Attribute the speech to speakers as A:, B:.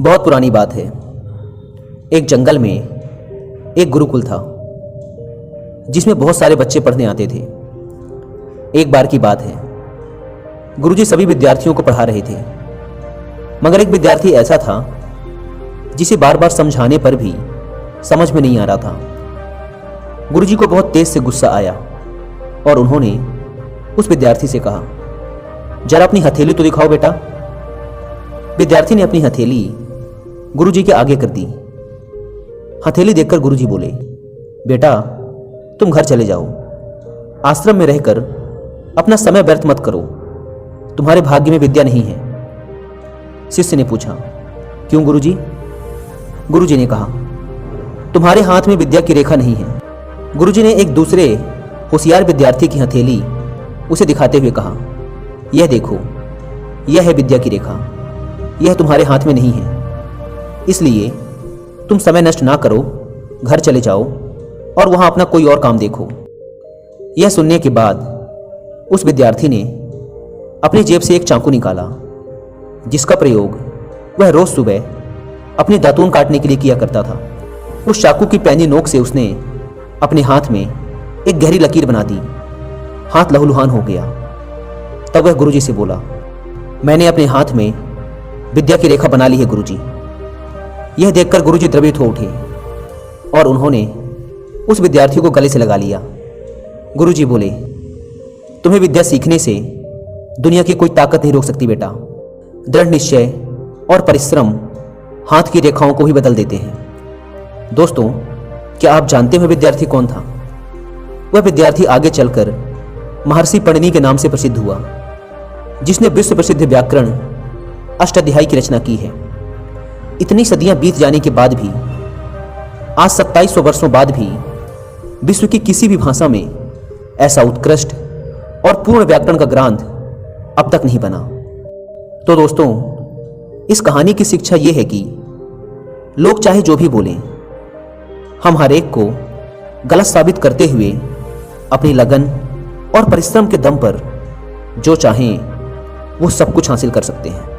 A: बहुत पुरानी बात है। एक जंगल में एक गुरुकुल था जिसमें बहुत सारे बच्चे पढ़ने आते थे। एक बार की बात है, गुरुजी सभी विद्यार्थियों को पढ़ा रहे थे, मगर एक विद्यार्थी ऐसा था जिसे बार बार समझाने पर भी समझ में नहीं आ रहा था। गुरुजी को बहुत तेज से गुस्सा आया और उन्होंने उस विद्यार्थी से कहा, जरा अपनी हथेली तो दिखाओ बेटा। विद्यार्थी ने अपनी हथेली गुरुजी के आगे कर दी। हथेली देखकर गुरुजी बोले, बेटा तुम घर चले जाओ, आश्रम में रहकर अपना समय व्यर्थ मत करो, तुम्हारे भाग्य में विद्या नहीं है। शिष्य ने पूछा, क्यों गुरुजी? गुरुजी ने कहा, तुम्हारे हाथ में विद्या की रेखा नहीं है। गुरुजी ने एक दूसरे होशियार विद्यार्थी की हथेली उसे दिखाते हुए कहा, यह देखो, यह है विद्या की रेखा, यह तुम्हारे हाथ में नहीं है, इसलिए तुम समय नष्ट ना करो, घर चले जाओ और वहां अपना कोई और काम देखो। यह सुनने के बाद उस विद्यार्थी ने अपनी जेब से एक चाकू निकाला, जिसका प्रयोग वह रोज सुबह अपने दातून काटने के लिए किया करता था। उस चाकू की पैनी नोक से उसने अपने हाथ में एक गहरी लकीर बना दी। हाथ लहूलुहान हो गया। तब वह गुरुजी से बोला, मैंने अपने हाथ में विद्या की रेखा बना ली है गुरुजी। यह देखकर गुरुजी द्रवित हो उठे और उन्होंने उस विद्यार्थी को गले से लगा लिया। गुरुजी बोले, तुम्हें विद्या सीखने से दुनिया की कोई ताकत नहीं रोक सकती बेटा। दृढ़ निश्चय और परिश्रम हाथ की रेखाओं को ही बदल देते हैं। दोस्तों, क्या आप जानते हैं विद्यार्थी कौन था? वह विद्यार्थी आगे चलकर महर्षि पणिनि के नाम से प्रसिद्ध हुआ, जिसने विश्व प्रसिद्ध व्याकरण अष्टाध्यायी की रचना की है। इतनी सदियां बीत जाने के बाद भी, आज 2700 वर्षों बाद भी विश्व की किसी भी भाषा में ऐसा उत्कृष्ट और पूर्ण व्याकरण का ग्रंथ अब तक नहीं बना। तो दोस्तों, इस कहानी की शिक्षा यह है कि लोग चाहे जो भी बोलें, हम हर एक को गलत साबित करते हुए अपनी लगन और परिश्रम के दम पर जो चाहें वो सब कुछ हासिल कर सकते हैं।